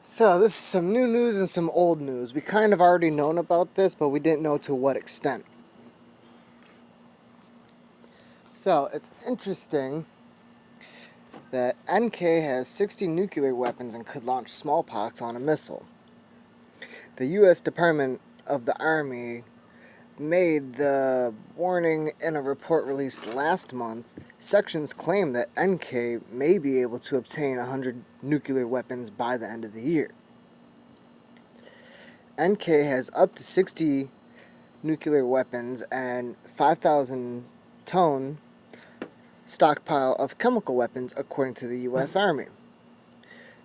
So this is some new news and some old news. We kind of already known about this, but we didn't know to what extent. So it's interesting that NK has 60 nuclear weapons and could launch smallpox on a missile. The U.S. Department of the Army made the warning in a report released last month. Sections claim that NK may be able to obtain 100 nuclear weapons by the end of the year. NK has up to 60 nuclear weapons and 5,000 ton stockpile of chemical weapons, according to the U.S. Army.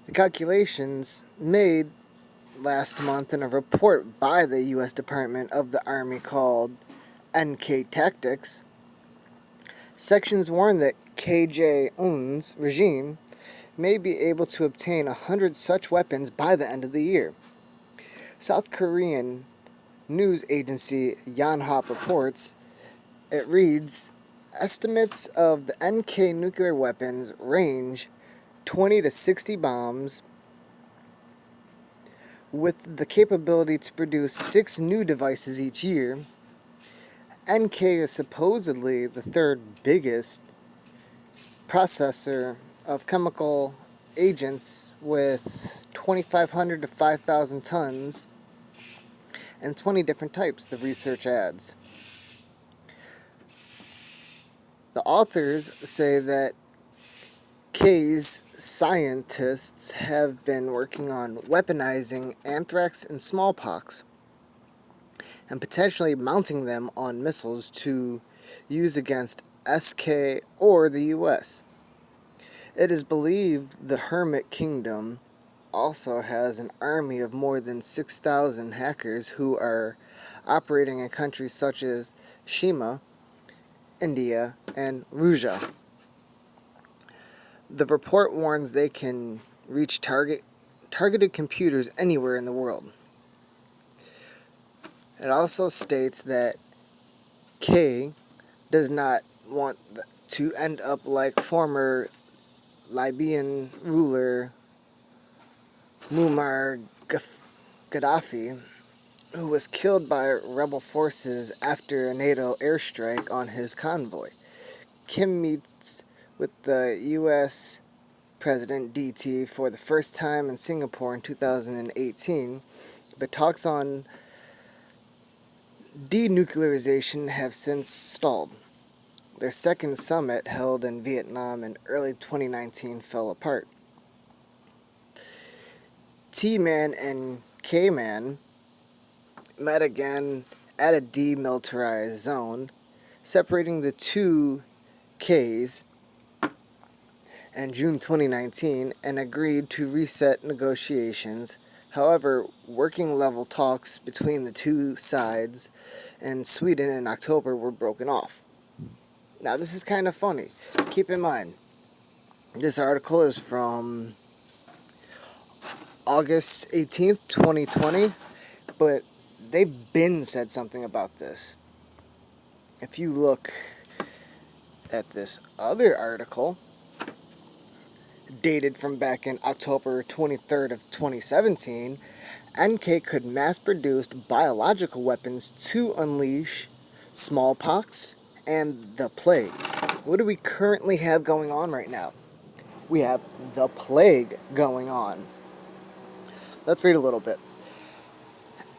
The calculations made last month in a report by the U.S. Department of the Army called NK Tactics. Sections warn that KJ-un's regime may be able to obtain 100 such weapons by the end of the year. South Korean news agency Yonhap reports, it reads, estimates of the NK nuclear weapons range 20 to 60 bombs with the capability to produce 6 new devices each year. NK is supposedly the third biggest processor of chemical agents with 2,500 to 5,000 tons and 20 different types, the research adds. The authors say that K's scientists have been working on weaponizing anthrax and smallpox and potentially mounting them on missiles to use against SK or the US. It is believed the Hermit Kingdom also has an army of more than 6,000 hackers who are operating in countries such as Shima, India, and Russia. The report warns they can reach targeted computers anywhere in the world. It also states that K does not want to end up like former Libyan ruler Muammar Gaddafi, who was killed by rebel forces after a NATO airstrike on his convoy. Kim meets with the U.S. President DT for the first time in Singapore in 2018, but talks on denuclearization have since stalled. Their second summit, held in Vietnam in early 2019, fell apart. T-Man and K-Man met again at a demilitarized zone, separating the two Ks in June 2019 and agreed to reset negotiations. However, working level talks between the two sides in Sweden in October were broken off. Now, this is kind of funny. Keep in mind, this article is from August 18th, 2020, but they've been said something about this. If you look at this other article, dated from back in October 23rd of 2017, NK could mass-produce biological weapons to unleash smallpox and the plague. What do we currently have going on right now? We have the plague going on. Let's read a little bit.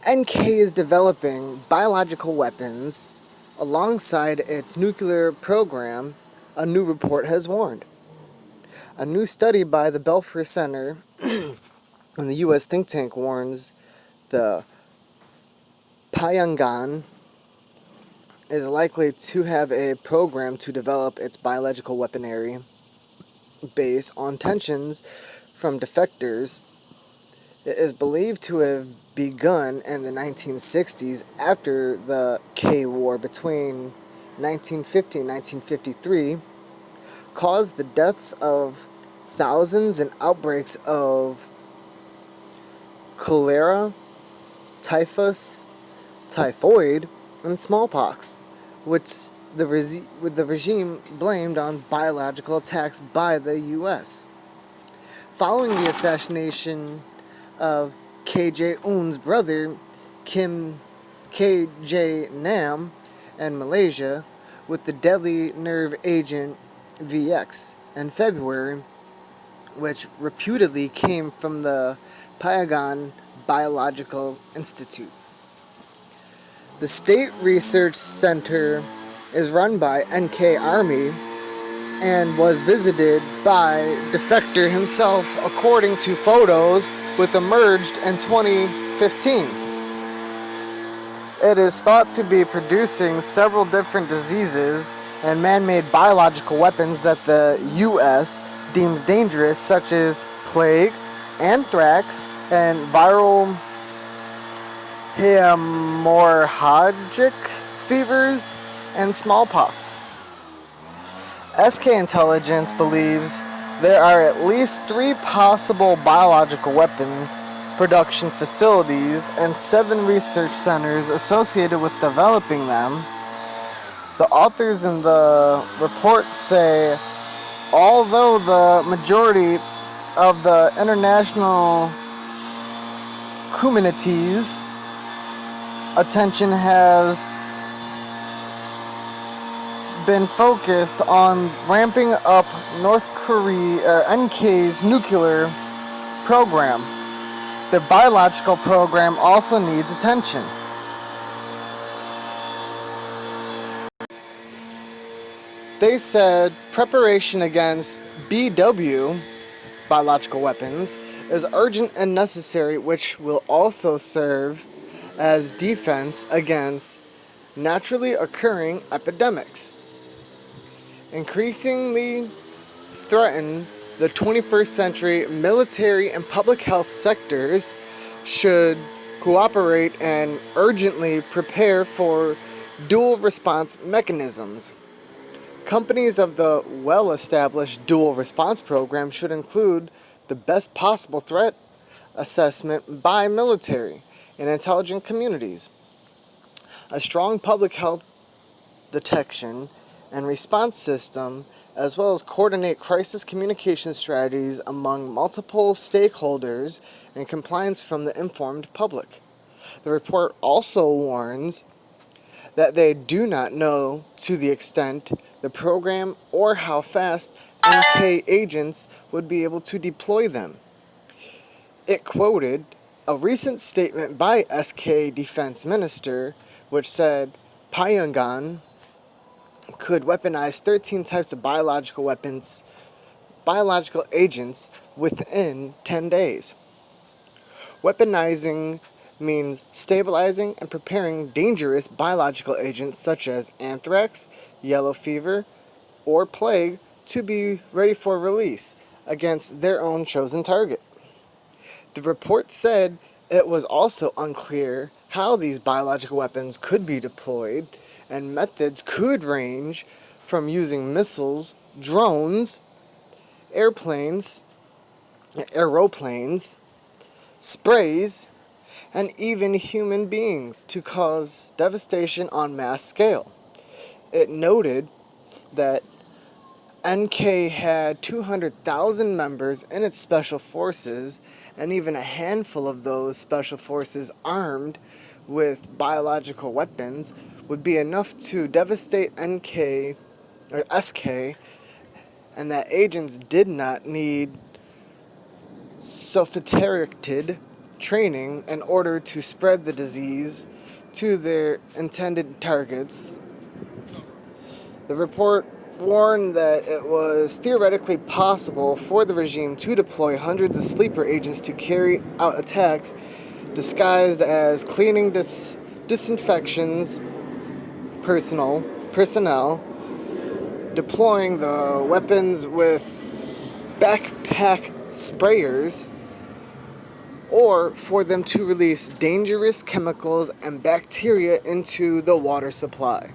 NK is developing biological weapons alongside its nuclear program, a new report has warned. A new study by the Belfer Center and the U.S. think tank warns the Pyongyang is likely to have a program to develop its biological weaponry based on tensions from defectors. It is believed to have begun in the 1960s after the K-War between 1950 and 1953 caused the deaths of thousands and outbreaks of cholera, typhus, typhoid, and smallpox, which the regime blamed on biological attacks by the U.S. Following the assassination of KJ-un's brother, Kim KJ Nam, and Malaysia with the deadly nerve agent VX in February, which reputedly came from the Pyongyang Biological Institute. The State Research Center is run by NK Army and was visited by defector himself, according to photos which emerged in 2015. It is thought to be producing several different diseases and man-made biological weapons that the U.S. deems dangerous, such as plague, anthrax, and viral hemorrhagic fevers and smallpox. SK Intelligence believes there are at least 3 possible biological weapon production facilities and 7 research centers associated with developing them. The authors in the report say, although the majority of the international community's attention has been focused on ramping up North Korea NK's nuclear program, the biological program also needs attention. They said preparation against BW, biological weapons, is urgent and necessary, which will also serve as defense against naturally occurring epidemics. Increasingly threaten the 21st century, military and public health sectors should cooperate and urgently prepare for dual response mechanisms. Companies of the well-established dual response program should include the best possible threat assessment by military and intelligence communities, a strong public health detection and response system, as well as coordinate crisis communication strategies among multiple stakeholders and compliance from the informed public. The report also warns that they do not know to the extent, the program, or how fast NK agents would be able to deploy them. It quoted a recent statement by SK Defense Minister, which said Pyongyang could weaponize 13 types of biological agents within 10 days. Weaponizing means stabilizing and preparing dangerous biological agents such as anthrax, yellow fever, or plague to be ready for release against their own chosen target. The report said it was also unclear how these biological weapons could be deployed, and methods could range from using missiles, drones, aeroplanes, sprays, and even human beings to cause devastation on mass scale. It noted that NK had 200,000 members in its special forces, and even a handful of those special forces armed with biological weapons would be enough to devastate NK or SK, and that agents did not need sophisticated training in order to spread the disease to their intended targets. The report warned that it was theoretically possible for the regime to deploy hundreds of sleeper agents to carry out attacks disguised as cleaning disinfections personnel, deploying the weapons with backpack sprayers, or for them to release dangerous chemicals and bacteria into the water supply.